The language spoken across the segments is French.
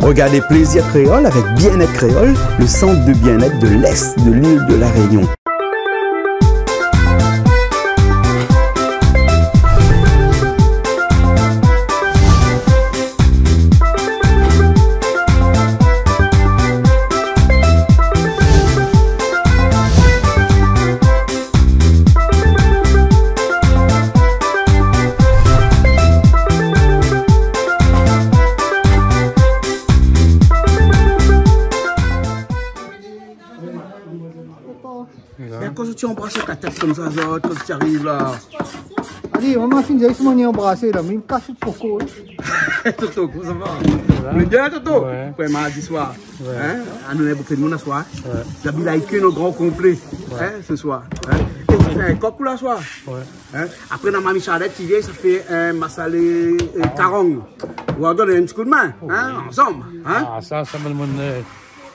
Regardez Plaisir Créole avec Bien-être Créole, le centre de bien-être de l'Est de l'île de la Réunion. Mais quand tu embrasses ta tête comme ça, quand tu arrives là. Allez, maman, si j'ai ce embrassé là, mais il me casse tout pourquoi. Toto, comment ça va? Vous êtes bien, Toto? Ouais. Ouais, mardi soir. Ouais. Hein? À nous, beaucoup de monde ce soir. Ouais. J'habille avec au grand complet. Hein, ce soir. Hein? Et ça fait un coq pour la soir. Ouais. Hein? Après, dans ma Charlotte qui vient, ça fait un massalé carong. On va donner un petit coup de main. Hein? Ensemble. Hein? Ah, ça me le monde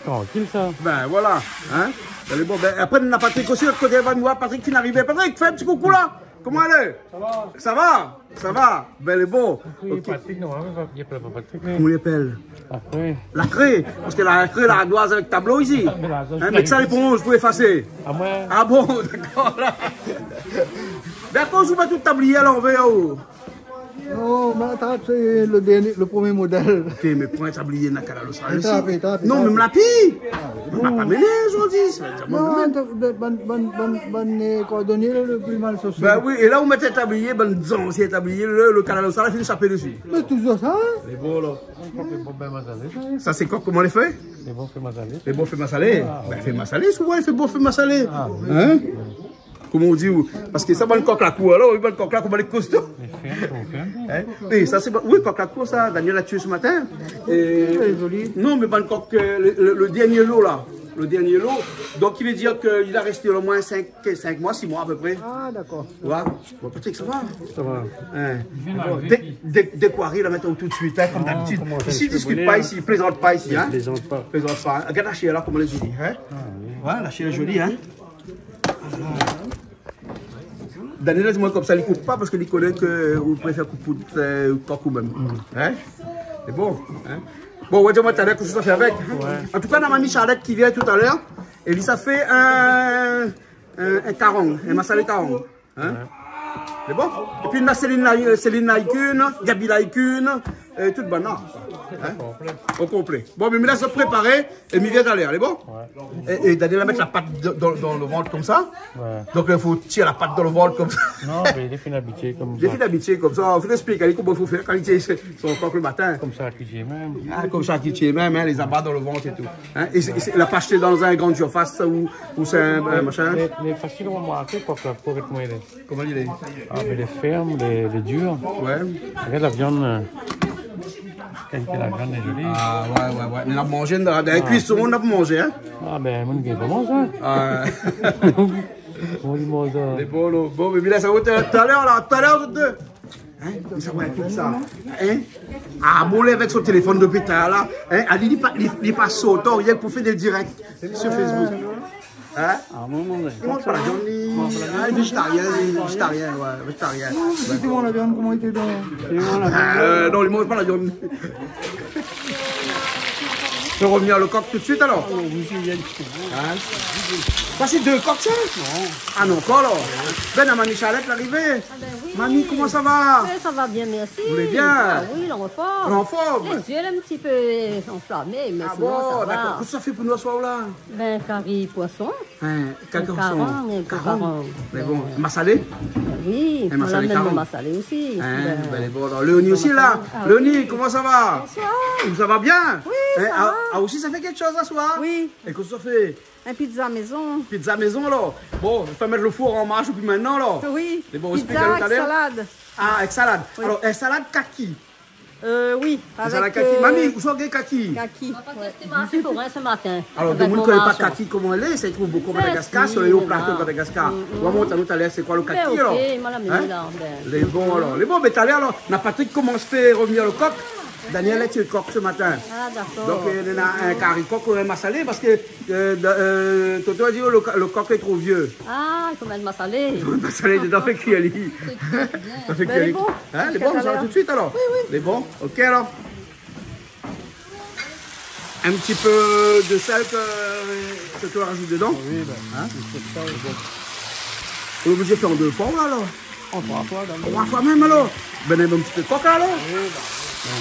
tranquille, ça. Ben voilà. Hein? Allez, bon, ben, après, on a Patrick aussi, l'autre côté, va nous voir Patrick qui n'arrivait. Patrick, fais un petit coucou là. Comment elle est? Ça va? Ça va? Ça va? Ben, elle est bon. Oui, Patrick, non, il appelle pas Patrick. Comment il appelle? Après. La craie. Parce que la craie, la doise avec tableau ici. Hein, mais que ça, les je peux effacer. Ah, moi? Ah bon, d'accord, là. Ben, quand je vous mets tout le tablier à l'envers, oh. Non, mais attends, c'est le premier modèle. Ok, mais prends un tablier dans la aussi. T'as Non, mais me la pille. On m'a pas mené aujourd'hui. Bon coordonné le plus mal social. Ben oui, et là, vous mettez un tablier, ben, disons, aussi un tablier, le canal au salade, il finit chaper dessus. Mais toujours ça? C'est beau, là. Les bons fait masalé. Ça, c'est quoi? Comment on les fait? Les bons fait masalé. Les bons fait massalé. Ben, fait massalé, souvent, il fait bon fait massalé. Hein? Comment on dit? Parce que ça va le coq la cour, alors, il va le coq la cour, il va les costauds. Les fermes, Oui, ça c'est oui, coq la cour, ça, Daniel l'a tué ce matin. Et... Non, mais pas le coq, le dernier lot là. Le dernier lot. Donc, il veut dire qu'il a resté au moins 5 mois, 6 mois à peu près. Ah, d'accord. Ouais. Bon, Patrick, ça va? ça va. Hein. Bon, dès qu'on arrive, là, mettons tout de suite, hein, comme d'habitude. Ici, il ne discute pas ici, il ne plaisante pas ici. Hein. Plaisante pas. Plaisante pas. Regarde la chienne là, comme on les dit. Hein. Ouais, la chienne est jolie. Hein. Daniel a dit moi comme ça, il ne coupe pas parce qu'il connaît que vous préférez couper coq ou même. Hein? C'est bon. Hein? Bon, on va dire moi tout à l'heure que ça fait avec. En tout cas, dans ma mamie Charlotte qui vient tout à l'heure, et lui ça fait un carong, un massalé carong. Hein? C'est bon? Et puis on a Céline Laïcune, Gabi Laïcune, toute bonne. Hein? Au complet. Bon, mais il me laisse préparer et il vient d'aller, elle est bon? Et Daniel va mettre la patte dans le ventre comme ça. Ouais. Donc il faut tirer la patte dans le ventre comme ça. Non, mais il est fait d'habituer comme ça. Il est fait d'habituer comme ça. Il faut expliquer comment il faut faire quand il tient son coq le matin. Comme ça, qui j'ai même. Ah, comme ça qui tient même, hein, les abats dans le ventre et tout. Hein? Et il n'a pas acheté dans un grand surface ou c'est un machin. Les faciles ont marqué quoi pour être moelleux. Comment il est? Ah, mais les fermes, les durs. Ouais. Regarde la viande. La viande est jolie. Ah, ouais. On a mangé dans un cuisson, on a mangé, hein? Ah, ben, mon gars, comment ça? Ah, On lui mange ça. les bolos. Bon, mais là, ça va tout à l'heure, là, tout à l'heure, toutes deux. Hein? Ça va être ça. Hein? Ah, bon, avec son téléphone de pétard, là. Hein? Il passe sautant, rien pour faire des directs sur Facebook. Hein? Ah, non, non, non. Il mange pas la viande, végétarien, ouais, végétarien. Dis-moi la viande, comment il était dans. Non, il mange pas la viande. Je peux revenir le coq tout de suite alors? Hein? Ça c'est 2 coqs ça? Non. Ah non, encore là? Ben, à mamie Charlotte l'arrivée. Mamie, comment ça va? Ça va bien, merci. Vous allez bien? Ah oui, l'enfant. L'enfant? Les yeux un petit peu enflammés, mais Ah sinon bon, ça d'accord. va. Qu'est-ce que ça fait pour nous ce soir là? Ben, curry poisson. Hein, quelqu'un Caron et caron. Mais bon, massalé? Oui, Et on massalé a même caron. massalé aussi. Hein, ben, bon, alors, Léonie aussi là? Léonie, comment ça va? Ça va bien? Oui, Hein, ça va. Ah aussi, ça fait quelque chose ce soir? Oui, Et qu'est-ce que ça fait? un pizza maison. Pizza maison là? Bon, il faut mettre le four en marche depuis maintenant là? Oui, Mais bon, pizza explique-le tout à avec l'heure. salade. Ah, avec salade. Oui. Alors, un salade kaki. Oui, Un salade avec kaki. Mamie, vous savez kaki? kaki. C'est pour ce matin. Alors, avec le monde ne mon connaît pas marchand. kaki comment elle est, ça se trouve beaucoup au Ben, Madagascar, si, sur les hauts là. plateaux de Madagascar. On va montrer tout à l'heure, c'est quoi le Ben, kaki ok, alors? moi la Hein? là. Ben. Les bons alors. Les bons, mais tout à l'heure, alors, on a Patrick comment se fait revenir le coq. Daniel est le coq ce matin. Ah, d'accord. Donc, il y a un carré coq ou un massalé parce que Toto a dit oh, le coq est trop vieux. Ah, il faut mettre ma salée. Le massalé dedans fait cuire. Ça fait Ben, cuire. les bons. Hein, les bons, Tout à ça va l'heure. tout de suite alors? Oui, oui. Les bons? Ok alors? Un petit peu de sel que tu rajoutes dedans. Oui, ben, Hein? c'est ça, bon. On est obligé de faire en 2 fois alors. On fera quoi dans le 3 fois même alors. Ben, un petit peu de coca alors. Oui, ben,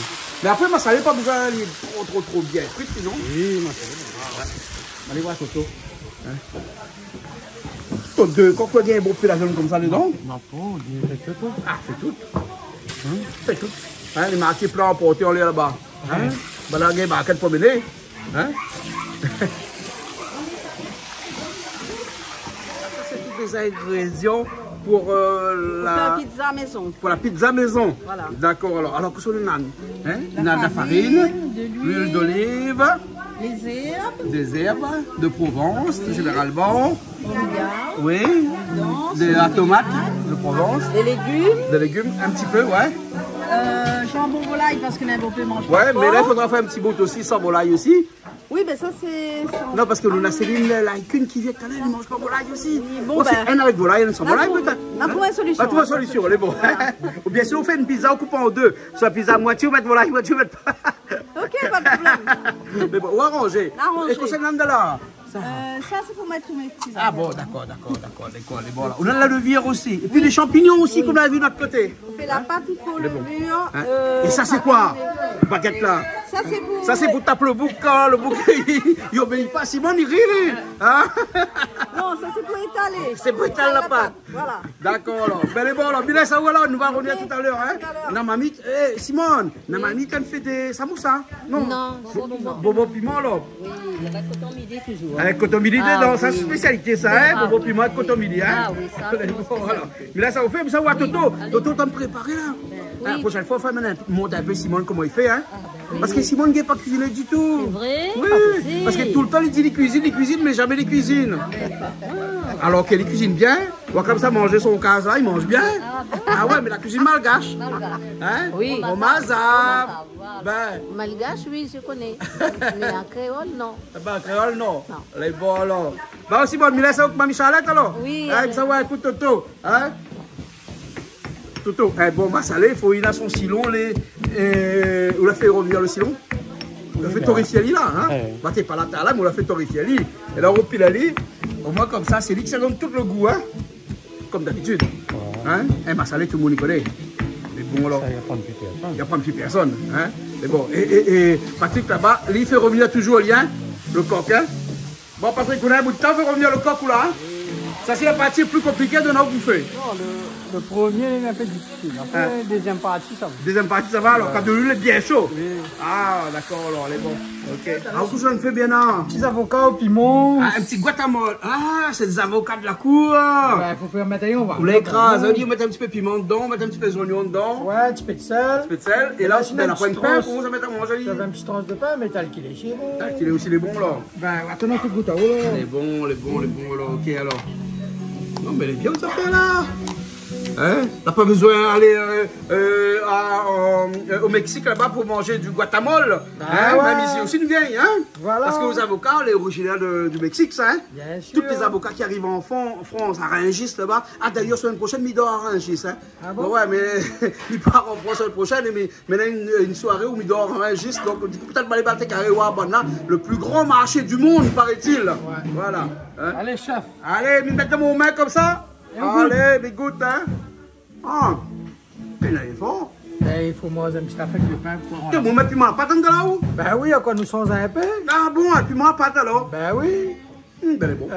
Mais après, ma salée, pas besoin d'aller trop bien cuit, sinon. oui, ma chérie. Allez voir Toto. Hein? Quand il y a un beau peu la jaune comme ça dedans. Ma pauvre, il fait tout. Ah, c'est tout. C'est tout. Hein, les marqués plats emportés en l'air là-bas. Hein? Ben là, il y a une barquette pour mener. Hein? C'est tous les ingrédients pour La pizza maison. pour la pizza maison. Voilà. D'accord, alors que sur le nan? Hein? La farine, l'huile d'olive, Les herbes, des herbes de Provence, généralement. Oui, de la tomate de Provence, les légumes, des légumes, un petit peu, ouais. jambon volaille parce que n'importe peu mange Ouais, pas mais là, il fort. faudra faire un petit bout aussi, sans volaille aussi. Oui, ben ça c'est... Non, parce que Luna Céline, la qu'une qui vient tout à l'heure, elle ne mange pas volaille aussi. bon, c'est ben, un avec volaille, un sans on a volaille trouvé- peut-être. on a trouvé une solution. On a trouvé une solution, elle est bon. Ou bien si on fait une pizza, on coupe en 2. Soit la pizza à moitié, on met volaille, moitié, on met pas. Ok, pas de problème. Mais bon, ou arranger. Arranger. Et qu'on s'en de là. Ça c'est pour mettre tous mes petits Ah bon, d'accord, les bons là. On a la levure aussi. Et puis les champignons aussi, comme on l'a vu de notre côté. On fait la pâte, il faut levure. Hein? Et ça, c'est quoi? Baguette là. Ça c'est pour... Ça, c'est pour taper le bouc quand le bouc, il obéit pas. Simon, il rit, lui. Hein? Non, ça c'est pour étaler. C'est pour étaler la pâte. Voilà. D'accord, alors. Ben, les bons, alors. Bila, ça, voilà, on va revenir tout à l'heure, hein. Tout à l'heure. Na mamie, Simone, na mamie, quand fait des samoussas? Non. Non, non. Bobo piment, alors. Oui, il y a coton midi toujours. Avec coton midi Ah, dedans, oui. ça, c'est spécialité, ça, hein. Ah, Bobo piment, coton midi, hein. Ah, oui, ça, Les c'est bons, voilà. Mais là, ça vous fait, mais ça, ouais, Toto. Toto, t'as me préparé, là. Oui. La prochaine fois, on va monter un peu Simone comment il fait, hein. Parce que Simone n'est pas cuisiné du tout. C'est vrai? Oui, Pas possible. parce que tout le temps, il dit les cuisine, mais jamais les cuisine. Alors qu'elle cuisine bien, on va comme ça manger son cas là, il mange bien. Ah ouais, mais la cuisine malgache. Hein? Oui. Au mazab. Ben, Malgache, oui, je connais. Mais en créole, non. ben, créole, non. Non. Les bons, alors. Ben, Simone, mais là, c'est avec Mamie Charlotte, alors. Oui, Hein, avec- ça va, écoute, Toto. Hein? Toto, bon, ma salée, il faut il a son silon, on l'a fait revenir le silon. On l'a fait torrifier là, hein. Ouais. Bah, t'es pas là, mais on l'a fait torrifier. Et là, on pile ali. Au moins, comme ça, c'est lui qui ça donne tout le goût, hein. Comme d'habitude. Hein? Et ma salée, tout le monde y connaît. Mais bon, alors, Ça, il y a pas de personne. il n'y a pas de petite personne, hein. Mais bon, et Patrick là-bas, lui, il fait revenir toujours le lien, le coq, hein. Bon, Patrick, on a un bout de temps, fait revenir le coq ou là, hein. Ça, c'est la partie plus compliquée de notre bouffer. Non, le premier, il est un peu difficile. Après, Hein? deuxième partie, ça va. Deuxième partie, ça va alors, quand de l'huile est bien chaud. Oui. Ah, d'accord, alors, elle est bon. Ok. Alors, tout ça, on fait bien, non? Petits avocats au piment. Ah, un petit guacamole. Ah, c'est des avocats de la cour. Il faut faire mettre on va. On l'écrase, on dit, on met un petit peu de piment dedans, on met un petit peu d'oignon dedans, Ouais, un petit peu de sel. un peu de sel. Et là, Sinon, on a un pas une petit pain, tranche. on va mettre à manger. Tu avais un petit tranche de pain, mais t'as le qu'il est chez vous. Ah, qu'il est aussi les bons, là. Ben, attends, un coup de goutte à eau. Les bons, alors, ok, alors. Non, mais elle est bien, cette affaire-là. Hein? T'as pas besoin d'aller au Mexique, là-bas, pour manger du guacamole. Hein? ouais. Même ici aussi, nous vient, hein? Voilà. Parce que aux avocats, les originaires du Mexique, ça, hein? Bien sûr. Tous les avocats qui arrivent en France, à Rungis, là-bas. Ah, d'ailleurs, semaine prochaine, il dort à Rungis, hein? Ah bon? Ouais, mais il part en France semaine prochaine, mais il a une soirée où il dort à Rungis. Donc, du coup, peut-être aller battre carré ou à Abana, le plus grand marché du monde, paraît-il. Voilà. Hein? Allez, chef. Allez, me mettre mon main comme ça. Et on goûte. Allez, mais goûte, hein. Ah, il est fort. Ben, il faut manger un petit affaire de pain pour Tu mon main piment à pâte de là-haut? Ben oui, à quoi nous sommes un peu? Ah bon, un piment à pâte alors? Ben oui. Ben, est bon.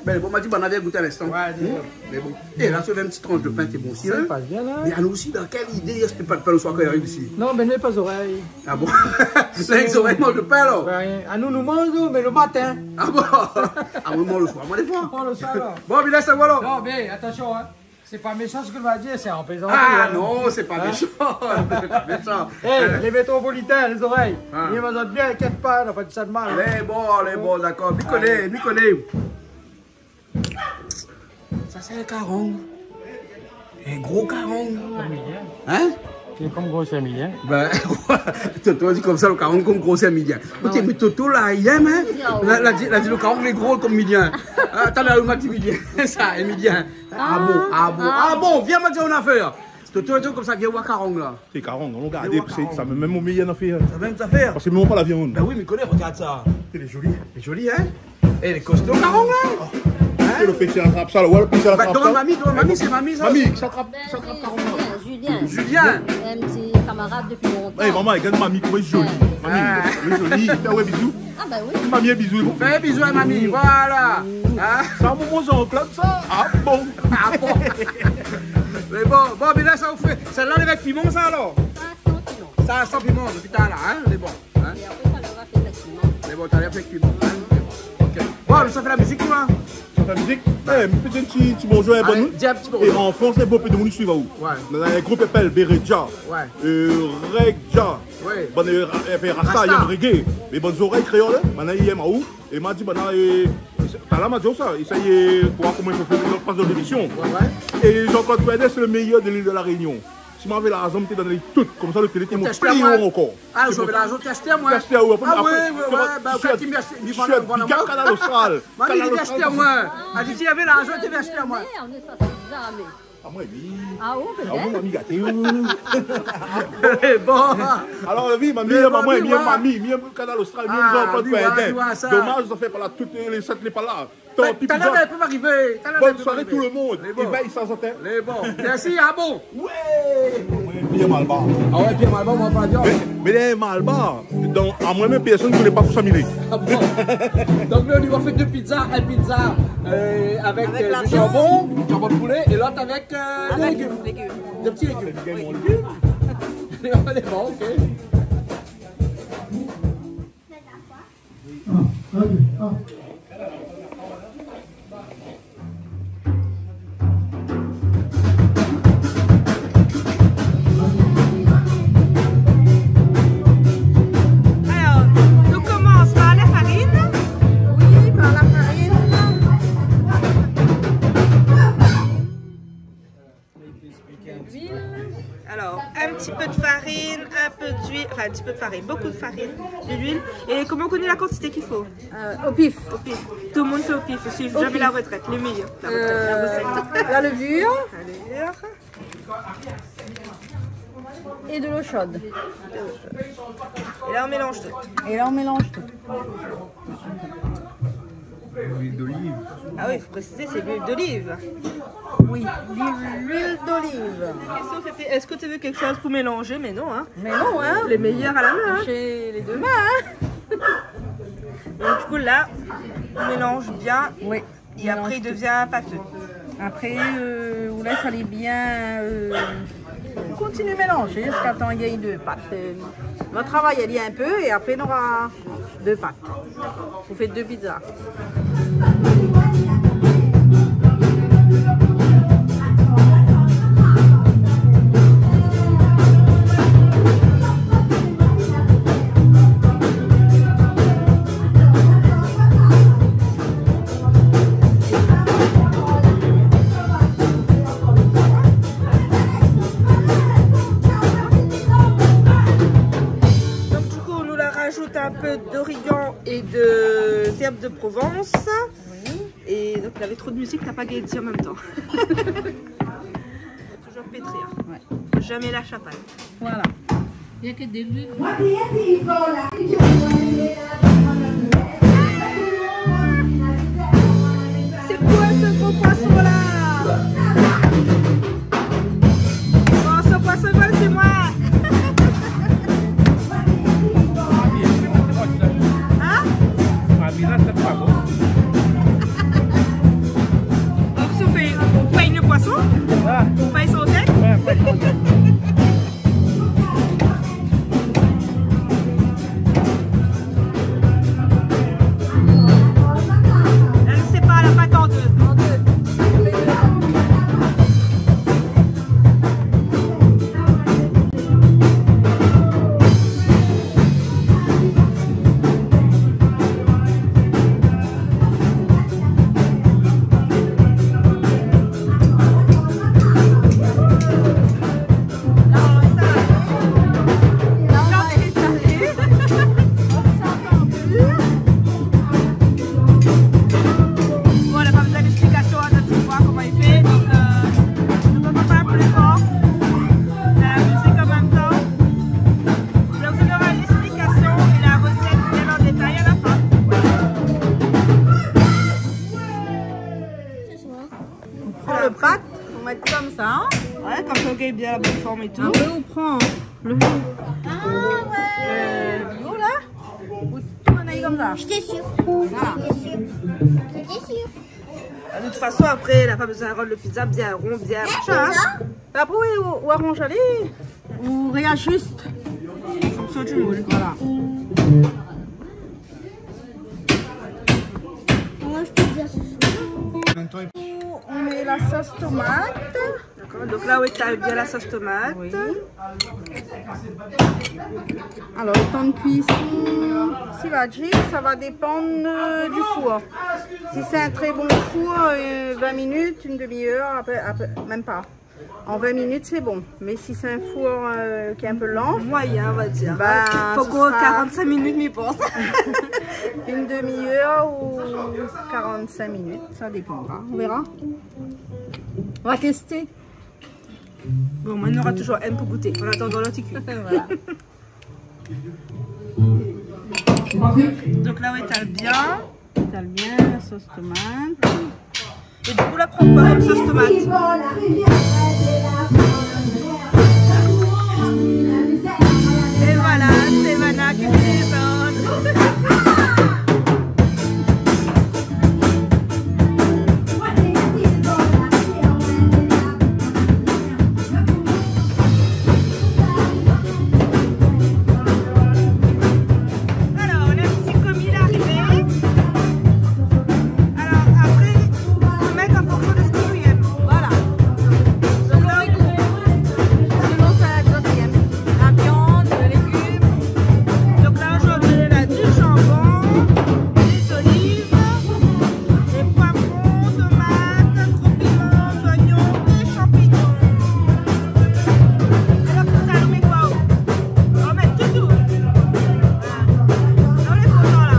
Ben, est bon, m'a dit, on avait goûté à l'instant. Ouais, dis donc. Mais bon. Et là, tu as une petite tranche de pain, t'es bon aussi, Ça hein? passe bien là. Mais à nous aussi, dans quelle idée est-ce que pas de pain le soir quand il arrive ici? Non, ben, n'aie pas oreilles. Ah bon? Là, ils auraient mangé de pain alors? Ben, à nous, nous mangeons, mais le matin. Ah bon? Ah, moi, le soir, moi, des fois. Prends le soir là. Bon, mais là, ça va alors. Non, mais attention, hein. C'est pas méchant ce que je vais dire, c'est en plaisanterie. Ah hein. non, c'est pas méchant. C'est pas méchant. Hey, les métropolitains, les oreilles. Ah. Ils mangent bien, inquiète pas, on n'a pas dit ça de mal. hein. Les bons, d'accord. M'y connais. Ça, c'est un caron. Un gros caron. Hein? C'est comme gros Emilien. Ben, Toto dit comme ça, le caron comme gros, c'est un midien. Ok, mais Toto, là, il aime, hein? Là, dit le caron, il est gros comme midien. Attends, là, on m'a dit midien. Ça, un midien. Ah bon, viens me dire une affaire. Toto est comme ça, vieux Wakarong là. C'est carrément, on regarde, ça me même au meilleur en fait. Ça même ça faire. Parce que même pas la viande. Ben oui, mais connais, regarde ça. Elle est jolie. C'est joli, hein? Et les costauds Karong là. C'est le pêche à la trappe, ça, ouais, le pêche à la trappe. Demande mamie, c'est mamie ça. Mamie, ça trappe Julien. Julien. Un petit camarade depuis longtemps. Hey, maman, regarde mamie, comment elle est jolie. Mamie, elle est jolie. Ouais, bisous. Ah bah oui. Mamie, un bisou. Fais un bisou à mamie, voilà. Hein? Ça, mon oncle, ça. Ah bon. Ah bon. Mais bon, mais là, ça vous fait. Celle-là, elle est avec piment, ça alors? Ça a 100 piment depuis tout à l'heure, hein? C'est bon. Hein? Et après, ça leur a fait avec piment. C'est bon, t'as l'air avec piment. Hein? Ok. Bon, ça fait la musique, quoi? La musique, peut-être un petit bonjour à Bonou. Et en français, bon, peut-être suivre où? Ouais. Dans un groupe appelle Bereja. Ouais. Regja. Ouais. Bon, Rasta, il y a un reggae. Mais bonnes oreilles créoles, maintenant il y a où? Et m'a dit, t'as là, m'a dit ça. Il s'agit pour voir comment il faut faire notre phase de l'émission. Ouais. Et Jean-Claude Coedet, c'est le meilleur de l'île de la Réunion. Si m'avais l'argent, m'étais donné tout. Comme ça, le télé, t'es mon payé encore. Ah, j'avais l'argent, t'es acheté à moi. T'es à où? Ah oui, bah, quand il m'achète, il va Canal Austral. Mamie, il acheté à moi. Elle dit, s'il y avait l'argent, tu acheté à moi. Merde, ça c'est bizarre, mais... Ah, moi, oui. Ah oui, Ah, mon ami gâté. Bon. Alors, oui, mamie, Canal Austral, Jean-Claude Coedet. Dommage, ça fait pas là, toutes les 7 n'est pas là. T'as l'air d'un peu m'arriver. Bonne soirée tout le monde. Éveille sans antenne. Les bons. Merci, ah bon. Ouais. Bien Malba. Ah ouais, bien Malba, on va pas dire. Mais les Malba, donc à moi-même, personne ne connaît pas tout familier. Ah bon. Donc là, on va faire 2 pizzas. Une pizza avec du jambon de poulet, et l'autre avec des légumes. Des petits légumes. Les bons, ok. Alors, un petit peu de farine, un peu d'huile, enfin un petit peu de farine, beaucoup de farine, de l'huile. Et comment on connaît la quantité qu'il faut? Au pif. Au pif. Tout le monde fait au pif, aussi. Jamais la retraite, les meilleurs. La recette. La levure. La levure. Et de l'eau chaude. Et là on mélange tout. L'huile d'olive. Ah oui, il faut préciser, c'est l'huile d'olive. Oui, l'huile d'olive. Est-ce que tu veux quelque chose pour mélanger? Mais non, hein. Mais non, hein. Les meilleurs à la main. Hein. Chez les 2 mains, hein. Donc du coup là, on mélange bien. Oui. Et après il devient pâteux. Après, on laisse aller bien. On continue à mélanger jusqu'à temps qu'il y ait 2 pâtes. On va travailler un peu et après on aura 2 pâtes. Vous faites 2 pizzas. Un peu d'origan et d'herbe de Provence. Oui. Et donc il avait trop de musique, t'as pas gagné en même temps. Toujours pétrir. Ouais. Jamais la chapelle. Voilà. Il n'y a que des luttes. C'est quoi ce gros poisson là? Oh, ce poisson vol, c'est moi. mettre comme ça. Hein. Ouais, comme ça, on gagne bien la bonne forme et tout. Après, on prend le bio là. Ou tout on aille comme ça. J'étais sûre. Voilà. J'étais sûre. De toute façon, après, elle n'a pas besoin de rendre le pizza bien rond, bien machin. Hein. Après, oui, ou arrange aller, ou réajuste. En fonction du moule. Voilà. Moi, je peux dire ce soir. On met la sauce tomate. D'accord. Donc là, oui, tu as bien la sauce tomate. Oui. Alors, le temps de cuisson, si va dire, ça va dépendre du four. Si c'est un très bon four, 20 minutes, une demi-heure, après, même pas. En 20 minutes, c'est bon. Mais si c'est un four qui est un peu lent, Moyen, on va dire. bah, faut ce qu'on sera 45 minutes, m'y pense. une demi-heure ou 45 minutes, ça dépendra. On verra. On va tester. Bon, maintenant, on aura toujours M pour goûter. En attendant l'anticuit. Voilà. Donc là, oui, t'as bien. T'as bien la sauce tomate. Et du coup, là, prends quoi comme sauce tomate? Et voilà, c'est Mana qui présente. Alors, le petit commis est arrivé. Alors, après, on met en fonction de ce que tu aimes. Voilà. Selon les goûts. Selon ça, toi, tu aimes la viande, les légumes. Donc là, aujourd'hui, on a du jambon, des olives, des poivrons, tomates, gros piments, oignons et champignons. Alors, tout ça, on met quoi? On va mettre tout. Voilà. On est content là.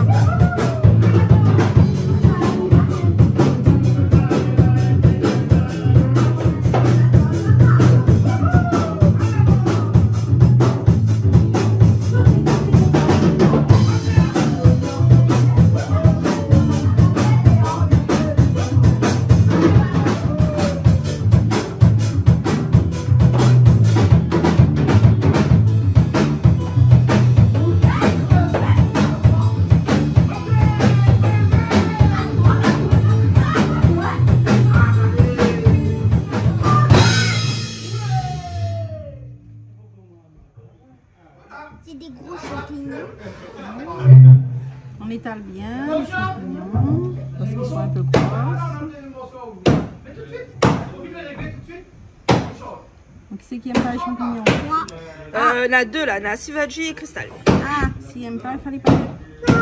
C'est des gros champignons. On étale bien les champignons parce qu'ils sont un peu grosses. Donc, qui c'est qui aime pas les champignons? Moi, On a deux là, on a Sivaji et Cristal. Ah, s'il aime pas, il fallait pas. Non,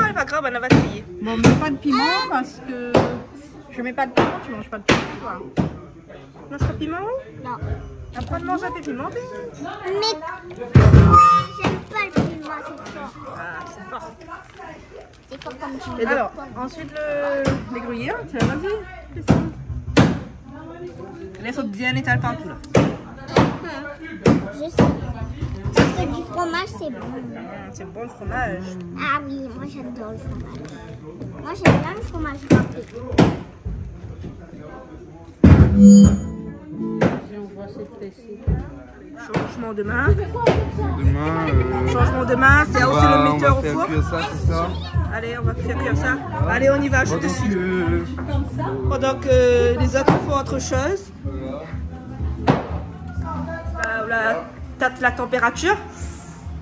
elle est pas grave, on va essayer. Bon, mais pas de piment parce que je mets pas de piment, tu manges pas de piment, toi. Mange pas de piment? non. Après de manger tes piments, Mais j'aime pas le piment, c'est fort. ah, c'est fort. C'est fort comme tu Et veux. alors, Ensuite, les gruyères, tiens, vas-y. Christine. là, il faut bien étaler partout là. Je sais. Parce que du fromage, c'est bon. C'est bon le fromage. Ah oui, moi j'adore le fromage. Moi j'aime bien le fromage râpé. Changement de main. Changement de main, c'est aussi le metteur au four. Allez, on va faire comme ça. Allez, on y va, je te suis. Pendant que les autres font autre chose. Là, tâte la température.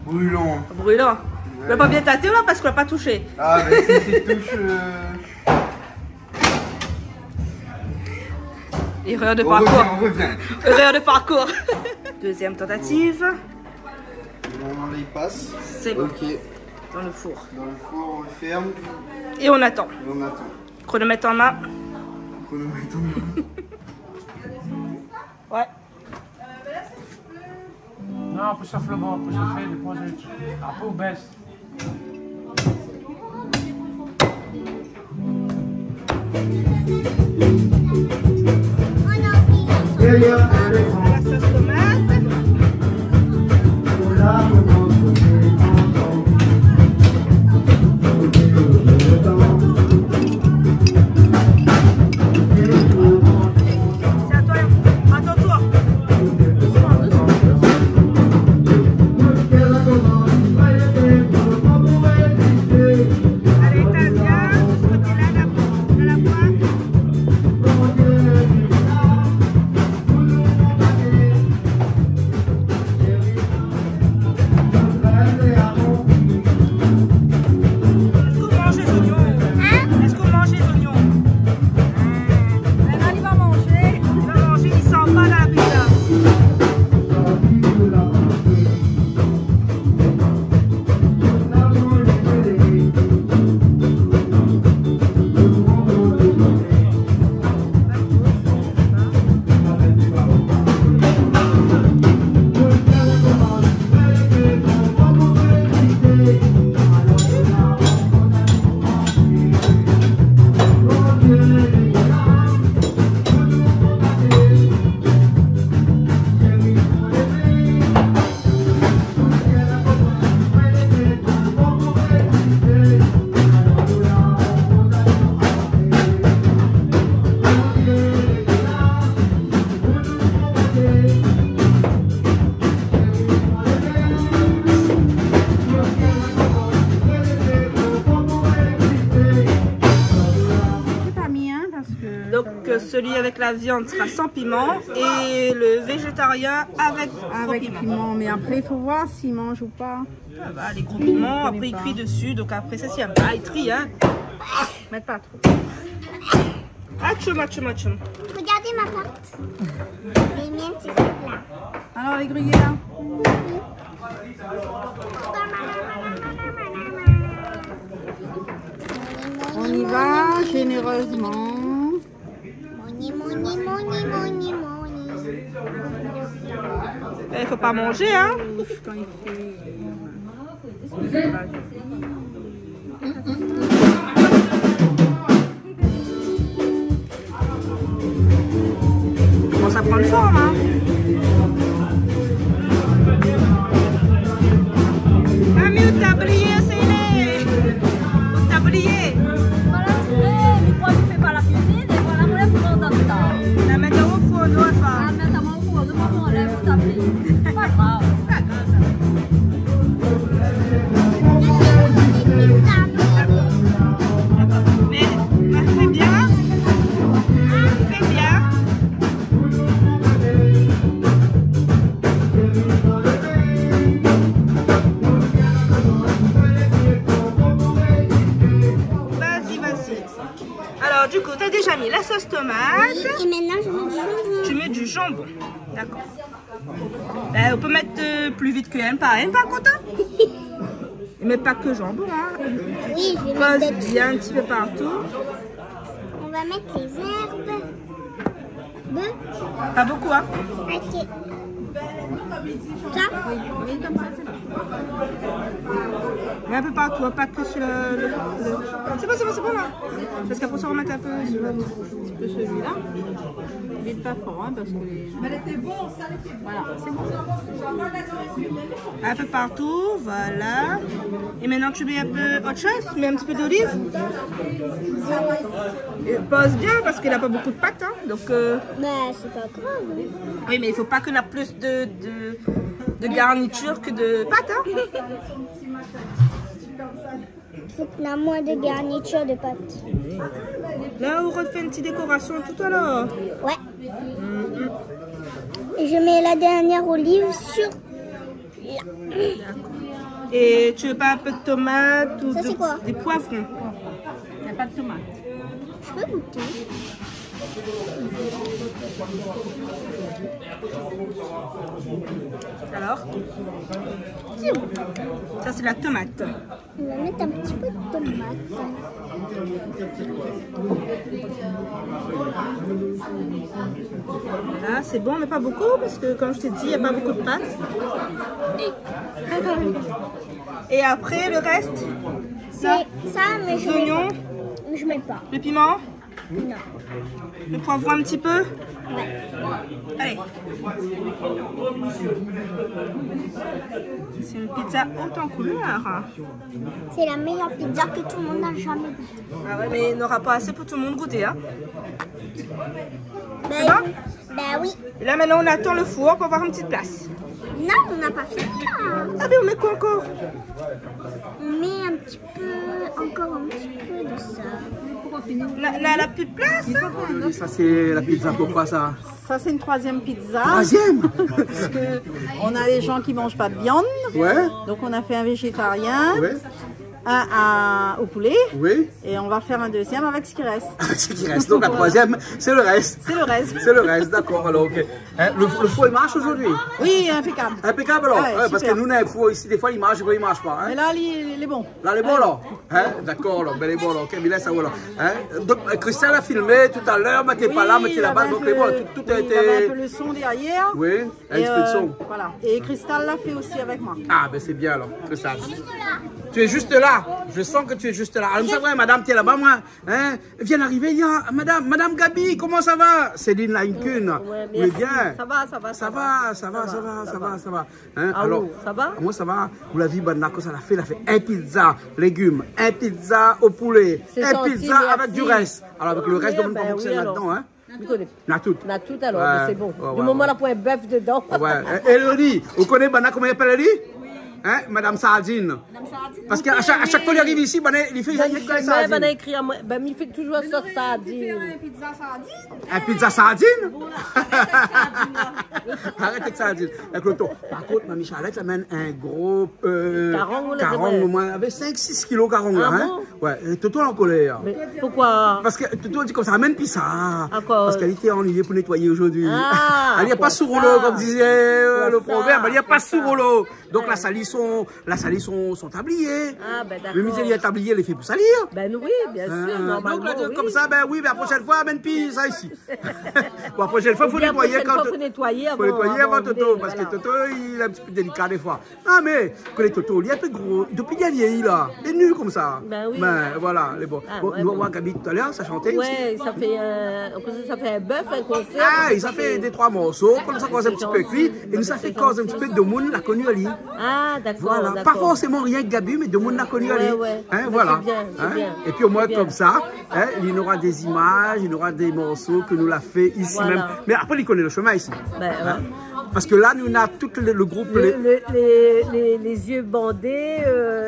Brûlant. Brûlant. On va pas bien tâter là parce qu'on l'a pas touché. Ah, mais si tu touches. Erreur de On parcours. revient. Erreur de parcours. Deuxième tentative. On les passe. C'est bon. Ok. Dans le four. Dans le four, on ferme. Et on attend. Et on attend. Chronomètre en main. Chronomètre en main. Ouais. Não, puxa flambão, puxa feio, depois a gente. Pô, o best. La sauce tomate. C'est à toi. Attends, celui avec la viande sera sans piment et le végétarien avec piment. Mais après, il faut voir s'il mange ou pas. Ah bah, les gros piments, après il cuit dessus, donc après ça c'est un il trie, hein. Mais pas trop. Achum, achum, achum. Regardez ma tarte. Les miennes, c'est celle-là. Alors, les gruyères. On y va généreusement. Moni, moni, moni, moni, moni. Il faut pas manger, hein. Quand il fait... Commence à prendre forme, hein. Mamie, où t'as brillé, c'est où t'as brillé. Voilà, mais quoi, tu fais pas la cuisine et voilà, moi, je prends dans le temps. La mettre au four, nous, on va. Ah, mais t'as mon four, de mon lèvre, t'as pris. Pas grave. Mais, fais bien. Fais bien. Vas-y, vas-y. Alors, du coup, tu as déjà mis la sauce tomate. Et maintenant, je mets du jambon. Tu mets du jambon. D'accord. On peut mettre plus vite que elle, pareil, pas content. Mais pas que jambon, hein. Oui, je vais Pose mettre d'autres. bien un petit peu partout. On va mettre les herbes. Deux. Pas beaucoup, hein. Ok. Ça? Oui, comme ça, c'est bon. Mais un peu partout, hein, pas que sur le... C'est bon, là. Parce qu'après, ça remettre un peu sur le... Un petit peu celui-là. Vite pas fort, hein, parce que les... Mais elle était bon, ça l'était bon. Voilà, c'est bon. Un peu partout, voilà. Et maintenant, tu mets un peu autre chose. Tu mets un petit peu d'olive. Et pose bien, parce qu'il n'a pas beaucoup de pâte, hein. Donc... Bah, c'est pas grave. Oui, mais il faut pas qu'on ait plus de garniture que de pâte, hein. Il faut qu'on ait moins de garniture de pâtes. Là, on refait une petite décoration tout à l'heure. Ouais. Et je mets la dernière olive sur... Et tu veux pas un peu de tomate ou Ça, c'est quoi? des poivrons? Il n'y a pas de tomate. Je peux goûter. Alors? C'est bon. Ça, c'est la tomate. On va mettre un petit peu de tomate. Là, c'est bon, mais pas beaucoup, parce que comme je t'ai dit, il n'y a pas beaucoup de pâte. Et après, le reste, C'est ça, mais les oignons, je mets pas. le piment, Non. le poivron un petit peu. Ouais. Allez. C'est une pizza haute en couleur. C'est la meilleure pizza que tout le monde n'a jamais goûtée. Ah ouais, mais il n'aura pas assez pour tout le monde goûter, hein. Bah, bon bah oui. Et là, maintenant, on attend le four pour avoir une petite place. Non, on n'a pas fini là. Ah, mais on met quoi encore? On met un petit peu, encore un petit peu de ça. La plus de place, hein? Et ça, c'est la pizza pour quoi ça? Ça, c'est une troisième pizza. Troisième? Parce que on a les gens qui mangent pas de viande. Ouais. Donc, on a fait un végétarien, Ouais. un au poulet. Oui. Et on va faire un deuxième avec ce qui reste. Ce qui reste. Donc la troisième, c'est le reste. C'est le reste. C'est le reste, d'accord. Alors, ok. Hein, le four, il marche aujourd'hui? Oui, impeccable. Impeccable alors. Ouais, Ouais, parce que super. nous, on a un four ici, des fois, il marche, des fois, il marche pas. Hein. Mais là, il est bon. Là, les bons, là. Hein? D'accord, là. Ben, les bons, là. Ok, mais là, ça va, là. Hein? Donc, Christelle a filmé tout à l'heure, mais t'es pas là, mais t'es là-bas. Donc, les bons, tout a Il y avait un été. peu le son derrière. Oui, Et, inspection. voilà. Et Cristal l'a fait aussi avec moi. Ah, ben, c'est bien, alors. Christelle. Tu es juste là. Je sens que tu es juste là. Alors, nous savons, madame, tu es là-bas, moi. Hein? Vient d'arriver, il y a madame Gabi, comment ça va? Céline Laïncune. Vous êtes bien? Ça va, ça va. Ça va. Hein? Ah Alors, oui, ça va? moi, ça va. Vous l'avez vu, que ça l'a fait. Il a fait un pizza, légumes, un pizza au poulet, C'est un gentil, pizza merci. avec du reste. Alors, avec le reste, Oui, on ne peut ben pas boxer oui, là-dedans. Hein? On a tout. On a tout alors, Ouais, mais c'est bon. ouais, Du ouais, moment ouais. là, pour un bœuf dedans. Ouais. Et Elodie, vous connaissez Bana, comment il appelle Elodie? Hein, Madame Sardine. Parce qu'à chaque fois qu'il arrive ici, il fait une sardine. écrit à moi, il fait toujours ça sardine. Un pizza sardine? Arrête avec sardine. Par contre, Mamie Charlotte amène un gros caron, au moins, avec 5-6 kilos caron là. Hein? Ouais, et Toto en colère. Mais pourquoi? Parce que Toto dit comme ça, amène pizza. Parce qu'elle était ennuyée pour nettoyer aujourd'hui. Elle n'y a pas sous rouleau, comme disait le proverbe, elle n'y a pas sous rouleau. Donc la salisse sont tabliers. Ah, ben d'accord. Le midi, il y a tablier, les fait pour salir. Ben oui, bien sûr, normalement. Donc là, oui. comme ça, ben oui, mais la prochaine fois, amène pizza ici. Bon, la prochaine fois, il faut nettoyer quand. Il faut nettoyer avant Toto, parce que Toto, il est un petit peu délicat des fois. Ah, mais, que les Toto, il est un peu gros. Depuis qu'il a vieilli, là, il est nu comme ça. Ben oui. Ben voilà, les bons. Bon, nous voir Gabi tout à l'heure, ça chantait aussi. Ouais, ça fait un bœuf, un concert. Ah, ça fait des 3 morceaux, comme ça, cause un petit peu cuit, et nous, ça fait cause un petit peu de monde, l'a connu Ali. Ah, d'accord. Voilà, pas forcément rien que Gabi, mais de monde l'a connu Ali. Hein, voilà. C'est bien. Et puis au moins comme ça, hein, il y aura des images, il y aura des morceaux que nous l'a fait ici même. Mais après, il connaît le chemin ici. Ben, hein? Parce que là, nous on a tout le groupe. Les yeux bandés,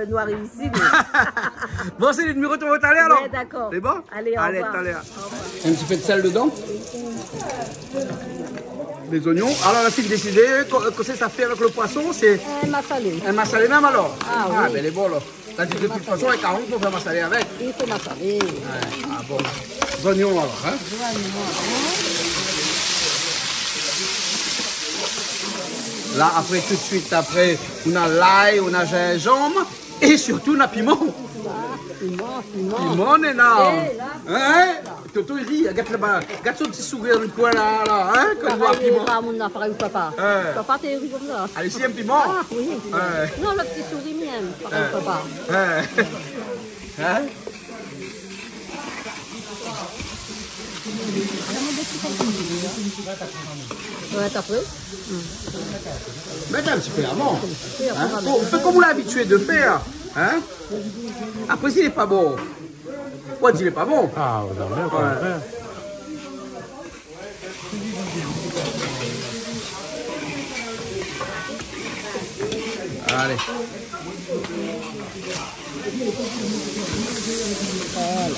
noirs ici. Bon, c'est les numéros de votre aller alors. Ouais, d'accord. C'est bon? Allez, tout à l'heure. Un petit peu de sel dedans. Les oignons. Alors, la fille décidée, qu'est-ce que ça fait avec le poisson? C'est un massalé. Un massalé même alors? Ah oui. Ah, ben les bons là. T'as dit que de toute façon, avec 40, il faut faire massalé avec. Il faut massalé. Ouais. Ah bon. Les oignons alors, hein? Là, après, tout de suite, après, on a l'ail, on a gingembre et surtout, on a piment. Piment, énorme. Hein? Toto, il dit, regarde son petit sourire du coin là, hein? Comme moi, piment. Papa. Papa, t'es comme ça. Allez, ici, un piment. Ah, oui. Non, le petit souris mien, papa. Hein? Ouais, t'as pris? Mettez un petit peu avant. Fais comme vous l'habituez de faire. Hein? Après, s'il n'est pas bon. Pourquoi il n'est pas bon? Ah, vous avez bien quoi faire. Allez. Voilà.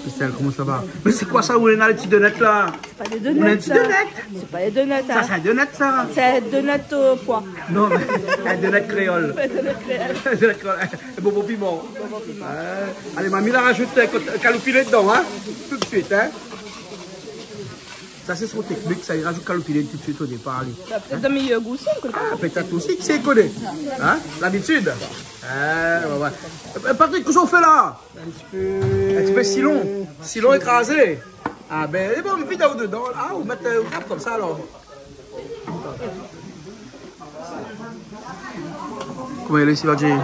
Christelle, comment ça va? Mais c'est quoi ça, où on a les petits donuts là? C'est pas des donuts. On a des petits donuts? C'est pas des donuts. Ça, c'est un donut ça? C'est un donut au pois. Non, mais un donut créole. Un donut créole. Un donut créole. Un bonbon piment. Allez, mamie, la rajoute un caloupilé dedans, hein? Tout de suite, hein? Ça, c'est son technique, ça, il rajoute caloupilé tout de suite au départ. Peut-être de meilleur goût, ça. Ah, peut-être aussi, qui s'y connaît. Hein? L'habitude. Ouais. Patrick, qu'est-ce qu'on fait là? Un petit peu silon. Silon écrasé. Ah, ben, c'est bon, mais puis dedans. Ah, vous mettez un cap comme ça alors. Comment il est, Sylvain?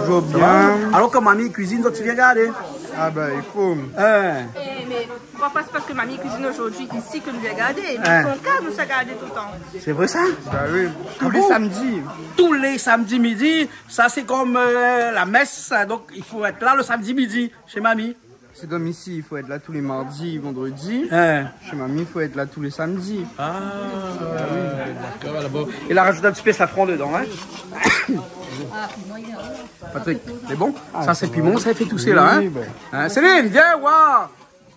Toujours bien. Alors, quand mamie cuisine, toi, tu viens regarder? Ah ben, il faut. Mais pourquoi c'est parce que mamie cuisine aujourd'hui ici que nous viens regarder? Mais son cas, nous sommes regardés tout le temps. C'est vrai ça? Bah oui, tous les samedis. Tous les samedis midi, ça c'est comme la messe, donc il faut être là le samedi midi chez mamie. C'est comme ici, il faut être là tous les mardis, vendredis. Chez mamie, il faut être là tous les samedis. Ah, oui, d'accord. Et là, rajoute un petit peu de safran dedans, hein? Patrick, c'est bon? Ça c'est piment, ça fait tousser là, hein? Hein, Céline, viens voir!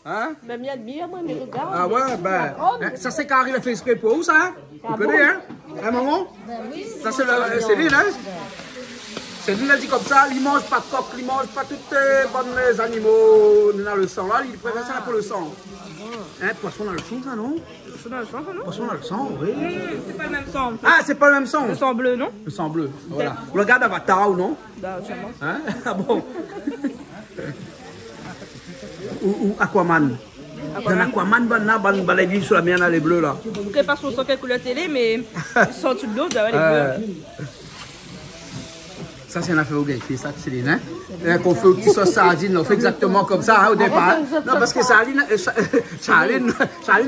Hein? Même il y a de bière, moi, mais regarde. Ah ouais, ben, ça c'est Carrie a fait exprès pour vous, ça, hein? Vous connaissez, hein? Hein, maman? Ça c'est Céline, hein? Céline a dit comme ça, il mange pas de coq, il mange pas tous les bons animaux dans le sang, là, il préfère ça pour le sang. Hein, poisson dans le sang, ça, non? Poisson dans le sang, non? Poisson dans le sang, oui. C'est pas le même sang. Ah, c'est pas le même sang? Le sang bleu, non? Le sang bleu, voilà. Vous regardez Avatar ou non? Hein? Ah bon? ou Aquaman. Dans Aquaman, ban les villes sur la mienne, les bleus là. Vous ne pas sur quelle couleur télé, mais ils sont tout de l'eau, les bleus. Ça, c'est une affaire au gars, c'est ça, Céline, hein? Qu'on fait au petit sauce sardine, on fait exactement comme ça, hein, au départ. Non, parce que Charline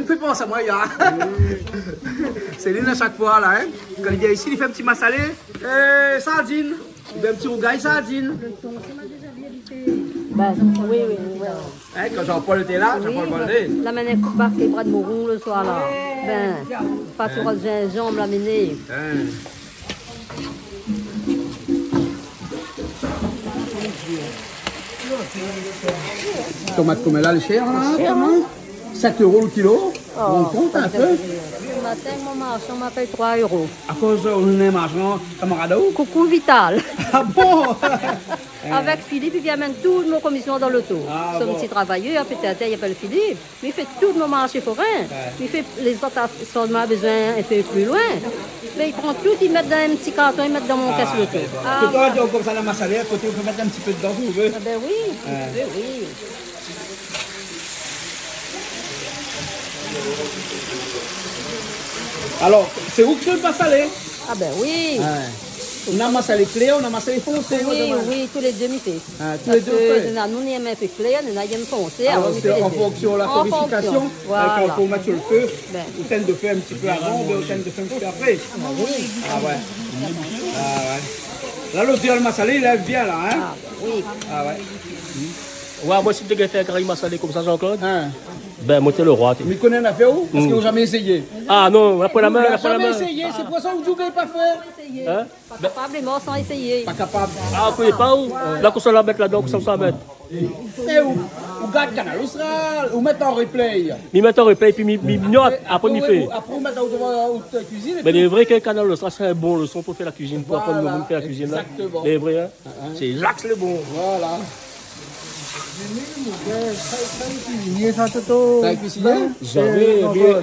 fait penser à moi, hier. Céline, à chaque fois, là, hein? Quand il vient ici, il fait un petit massalé, sardine. Il fait un petit rougail, sardine. Ben, oui. Hein, quand Jean-Paul était là, Jean-Paul Baldé. La manette barque les bras de Moron le soir, là. Ben, pas sur le gingembre, la ménée. Tomate comme elle a le cher, là, Cher, comment? 7 € le kilo. On compte un peu. Le matin, mon marchand m'appelle 3 €. À cause on est marchand, camarade où? Coucou Vital. Ah bon? Avec Philippe, il vient même toutes nos commissions dans l'auto. Ah, Son bon. petit travailleur, peut-être, il appelle Philippe. Mais il fait tous nos marchés forains. Il fait les autres on a besoin un peu plus loin. Mais il prend tout, il met dans un petit carton, il met dans mon caisse l'auto. Que toi, tu as comme ça la masse à l'air, côté, on peut mettre un petit peu dedans si vous voulez. Ah ben oui, oui. Alors, c'est où que tu pas salé? Ah ben oui. On a masse à les clés, on a masse à les foncés. Oui, oui, tous les deux, mi fait. Tous les deux faits. Nous, on aime un peu clair, nous aime foncé. Alors, c'est en fonction de la tarification. Voilà. Quand il faut mettre sur le feu, Ben. ou tente de faire un petit peu avant, ou bien tente de faire un petit peu après. Oui. Ah ouais. Ah ouais. Là, l'autre, le massalé, il lève bien là, hein? Ah, oui. Ah ouais. Ouais, moi, si tu as fait un carré massalé comme ça, Jean-Claude, Hein. ben, moi, t'es le roi. Mais connaît un affaire où? Parce qu'ils n'ont jamais essayé. Ah non, après la main, Ils n'ont après la jamais main. essayé, c'est pour ça que vous n'avez pas fait. Hein? Pas capable, les morts sans essayer. Pas capable. Ah, vous pouvez pas où? Là, qu'on se la mette là-dedans, qu'on s'en mette. Et ou garde Canal Austral, ou mettre en replay. Mi met en replay, puis mi note, après mi fait. Après, on met dans la cuisine. Mais les vrais qu'un canal, ça c'est un bon leçon pour faire la cuisine, pour apprendre le monde à faire la cuisine là. Exactement. Les vrais, hein? C'est l'axe le bon. Voilà. Ça La cuisine. J'avais bien.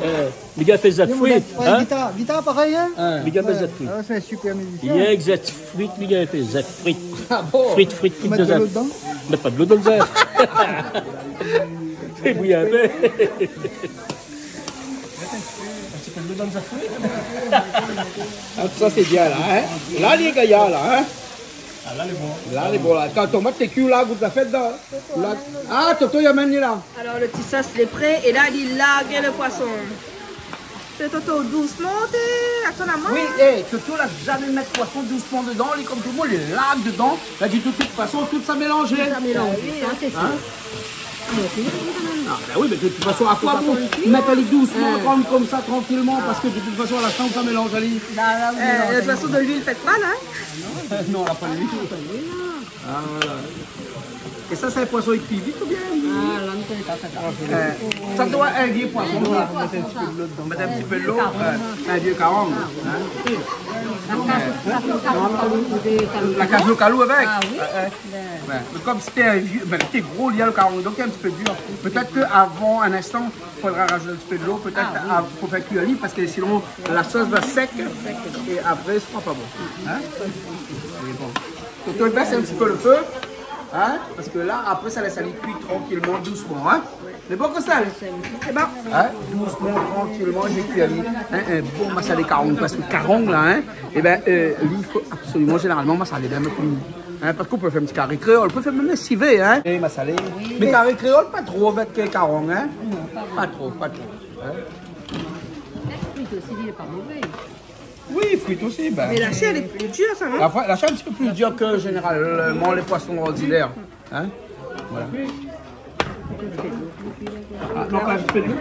Les gars fait Z fruit. Hein? Vita, pareil, hein? Les gars fait Z fruit. Ah, c'est un super musicien. Il y a Z fruit, les gars fait Z fruit. Ah bon? Frites Tu mets de de l'eau Z. dedans? Mets pas de l'eau dans le Z. C'est bouillant un peu. Ah, ça c'est bien là, hein? Là, les gaillards là, hein? Là, les bons là. Quand on met tes culs là, vous la faites dedans. Là. Ah, Toto, il y a même là. Alors le petit sauce il est prêt et là il largue le poisson. C'est Toto doucement, attends la main. Oui, Toto, là, jamais mettre poisson doucement dedans. Il comme tout le monde, il largue dedans. Là, du tout, de toute façon, tout ça mélangé. Ça mélange, ça c'est sûr. Ah, ben oui, mais de toute façon, à quoi bon mettre les doucement, comme ça, tranquillement, parce que de toute façon, à la fin, ça mélange à l'huile. De toute façon de l'huile faites pas là. Non, on n'a pas l'huile. Ah, voilà. Et ça, c'est un poisson qui cuit vite ou bien? Ah, là, on ne connaît pas ça. Ça doit être un vieux poisson. On va mettre un petit peu de l'eau dedans. Mettre un petit peu de l'eau. Un vieux caron. La cage au calou avec. Ah oui? Ouais. Mais comme c'était un vieux, ben, c'était gros, il y a le caron, donc il y a un petit peu dur. Peut-être qu'avant un instant, il faudra rajouter un petit peu de l'eau, peut-être pour faire cuire l'huile, parce que sinon la sauce va sec et après ce sera pas bon. Hein? Mais bon. Donc, baisse un petit peu le feu, hein? Parce que là, après, ça laisse aller cuire tranquillement, doucement. Hein? Mais bon, que ça, c'est bon. Hein? Doucement, tranquillement, j'ai cuit un bon massalé caron, parce que caron là, hein? Et ben, il faut absolument, généralement, massalé bien plus. Hein, parce qu'on peut faire un petit carré créole, on peut faire même un civet, hein? Et massalé. Oui. Mais carré créole, pas trop avec caron, hein? Pas trop, pas trop. Hein? Fruit aussi, il n'est pas mauvais. Oui, fruit aussi, ben. Mais la chair elle est plus dure ça, non? La chair est un petit peu plus dure que généralement les poissons ordinaires. Hein? Voilà. Ah, non, pas un petit peu de l'eau.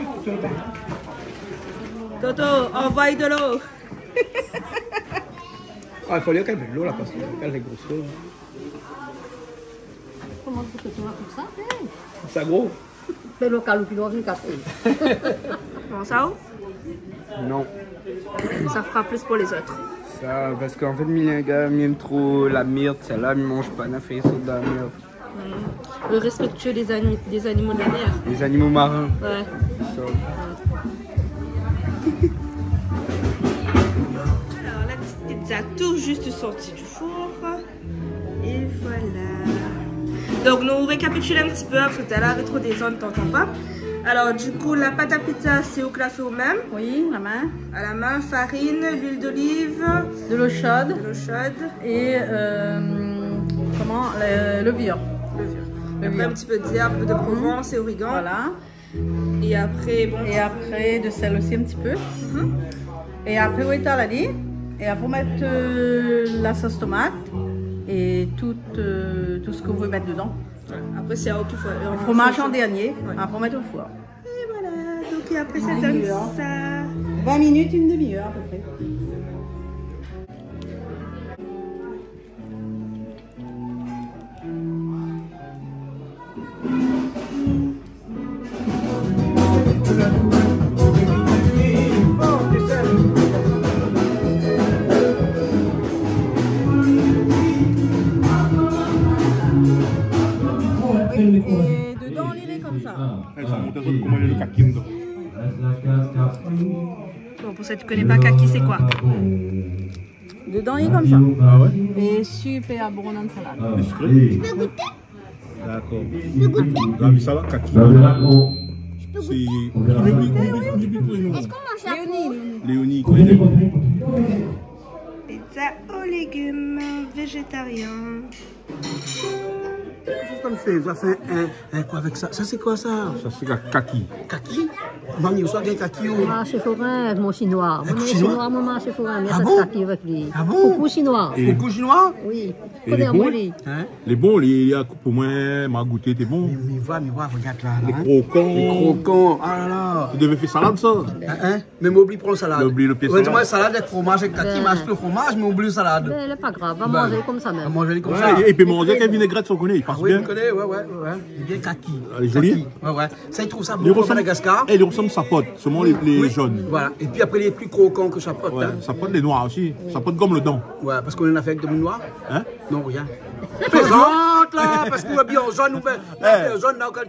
Toto, envoie de l'eau. Ah, il faut lui calmer de l'eau là parce qu'elle est grosse. Comment tu peux faire tout ça? C'est gros? C'est le calou qui doit venir casser. Bon, ça où? Non. Ça fera plus pour les autres. Ça, parce qu'en fait, mes gars m'aiment trop la myrte, celle-là, ils mangent pas la fait de la myrte. Le respectueux des animaux de la mer. Les animaux marins. Ouais. Ça. Alors la petite pizza tout juste sortie du four. Et voilà. Donc nous récapitulons un petit peu parce que tout à l'heure avec trop des zones, t'entends pas. Alors du coup la pâte à pizza c'est au clafeu même. Oui, la main. À la main, farine, l'huile d'olive, De l'eau chaude. de l'eau chaude. Et comment le vieux. Après un petit peu d'herbe de Provence et origan. Voilà. Et après bon. Et après de sel aussi un petit peu. Et après oui, t'as la dit. Et après mettre la sauce tomate et tout ce que vous voulez mettre dedans. Après c'est au qu'il faut. Le fromage en dernier. Après mettre au four. Et voilà. Donc et après ça donne ça. 20 minutes, une demi-heure à peu près. Et dedans, il est comme ça. Ça montre comment il est le kaki dedans. Bon, pour ceux qui ne connaissent pas kaki, c'est quoi? Dedans, il est comme ça. Ah ouais? Et super bon en salade. Tu peux goûter? D'accord. Je peux goûter? La vie salade kaki. C'est... Est-ce qu'on mange la peau? Léonie, quoi il est? Pizza aux légumes végétariens. Ça me fait, ça fait un quoi avec ça? Ça c'est quoi ça? Ça c'est la kaki. Kaki? Mamie, vous savez kaki ou? Ah, chez Forain, mon chinois. Mon chinois, maman, chez Forain. Mais Ah ça bon? kaki avec lui. Ah bon? Coucou chinois. Coucou chinois? Oui. Et les bons? Les bons, pour moi, m'a goûté, t'es bon. Mais vois, regarde là. Les hein. croquants. Les croquants. Ah là là. Tu devais faire salade ça? Hein? Mais m'oublie prendre salade. M'oublie le pied salade. salade. Salade avec fromage et kaki, mange le fromage, mais oublie salade. Ben, elle est pas grave, va manger comme ça même. Va manger comme ça. Et puis manger avec un vinaigrette, ça on connaît, il passe Oui, bien. je connais, ouais. Il est bien kaki. Elle est jolie. Ouais. Ça, il trouve ça Il bon au Madagascar. il ressemble à sa pote, seulement les jaunes. Voilà. Et puis après, il est plus croquant que sa pote. Ouais, Hein. sa pote les noirs aussi. Sa pote gomme le dent. Ouais, parce qu'on en a fait avec de moules noires. Hein? Non, rien. Présente là, parce qu'on est bien en jaune, ou bien en jaune, là, quand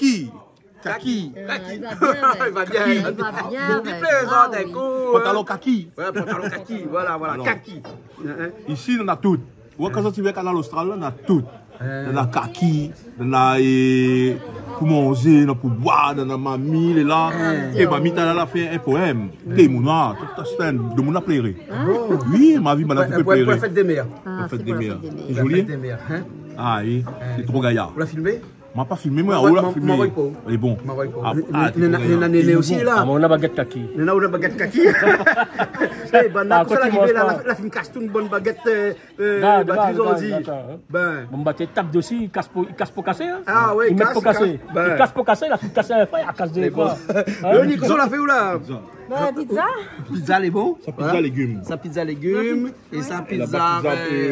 il. Kaki. Il va bien. Il va bien. Il plaisant des coups. Pantalon kaki. Ouais, pantalon kaki. Voilà, kaki. Ici, on a tout. Quand tu viens à l'Australie, on a tout. On a kaki, on a pour manger, on a pour boire, on a mamie, là. Et mamie, elle a fait un poème. T'es mon noir, tout ça, de mon appelé. Oui, ma vie m'a fait pour la fête des mères. La fête des mères. C'est joli? Ah oui, c'est trop gaillard. Vous l'avez filmé? Je n'ai pas filmé, moi, on l'a filmé. Il est bon. Nena Néné aussi est là. On a baguette kaki. Nena on a baguette kaki. Eh, ben, là, la film casse une bonne baguette. Batterie ordi. Ben. On battait tape dessus, il casse pour casser. Ah oui, il met pour casser. Il casse pour casser, la fille casse un frère, il casse des fois. Léonie, qu'est-ce qu'on a fait où là? La pizza? Pizza, elle est bon? Sa pizza légumes. Sa pizza légumes et sa pizza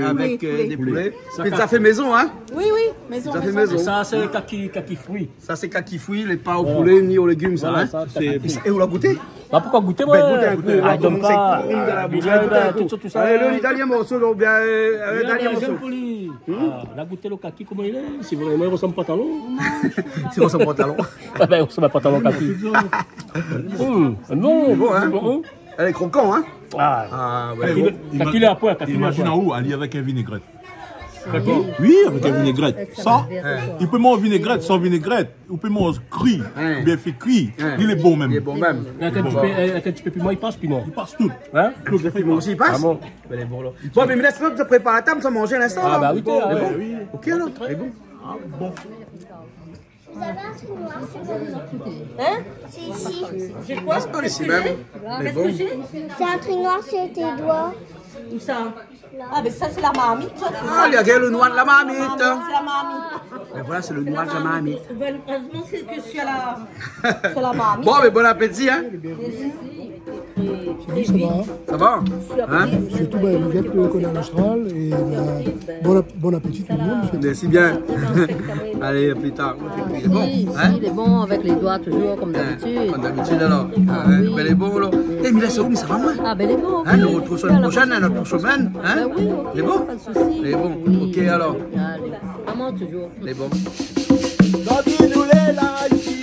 avec des poulets. Pizza fait maison, hein? Oui, maison. Pizza fait maison. Ça, c'est kaki fruits. Ça, c'est kaki fruits, les pas au poulet ni aux légumes, ça, hein? Et on l'a goûté? Bah, pourquoi goûter, moi? Goûter un coup. Ah, donne pas. Tout ça. Allez, le dernier morceau, là, bien. Dernier morceau. On a goûté le kaki, comment il est? Si vraiment il ressemble à pantalon. Si on ressemble à pantalon. Il ressemble à pantalon kaki. Non, bon, hein? Elle est croquant, hein? Ah, ouais. Kaki, il est à point. Imagine en haut, aller avec un vinaigrette. Oui, avec un vinaigrette. Ça, il peut manger vinaigrette sans vinaigrette. Il peut manger cuit, bien fait cuit. Il est bon même. Il est bon même. Avec un petit peu piment, il passe piment. Il passe tout. Hein? Le piment aussi, il passe? Ah bon? Il est bon là. Bon, mais laisse-moi te préparer la table sans manger à l'instant. Ah bah oui, bon. Ok alors, il est bon. Ah bon. Vous avez un trou noir, c'est bon. Hein? C'est ici. J'ai quoi? C'est pas ici même. Qu'est-ce que j'ai? C'est un trou noir sur tes doigts. Où ça? Ah, mais ça, c'est la marmite. Ah, il y a le noix de la marmite. C'est la marmite. Mais voilà, c'est le noix de la marmite. Heureusement que je suis à la marmite. Bon, mais bon appétit, hein? Ça va? Hein? Surtout, vous êtes qu'on est en Australie et bon appétit tout le monde. Merci bien. Allez, à plus tard. Il est bon, hein? Il est bon avec les doigts toujours comme d'habitude. Comme d'habitude alors. Oui. Il est bon là. Eh, mais là, c'est où? Mais ça va moins. Ah, ben il est bon. Hein, nous retrouvons semaine prochaine, notre semaine. Hein? Ben oui, Il est bon? pas de souci. Il est bon. Ok alors. Allez, maman toujours. Il est bon. Dans qui nous l'est là, ici.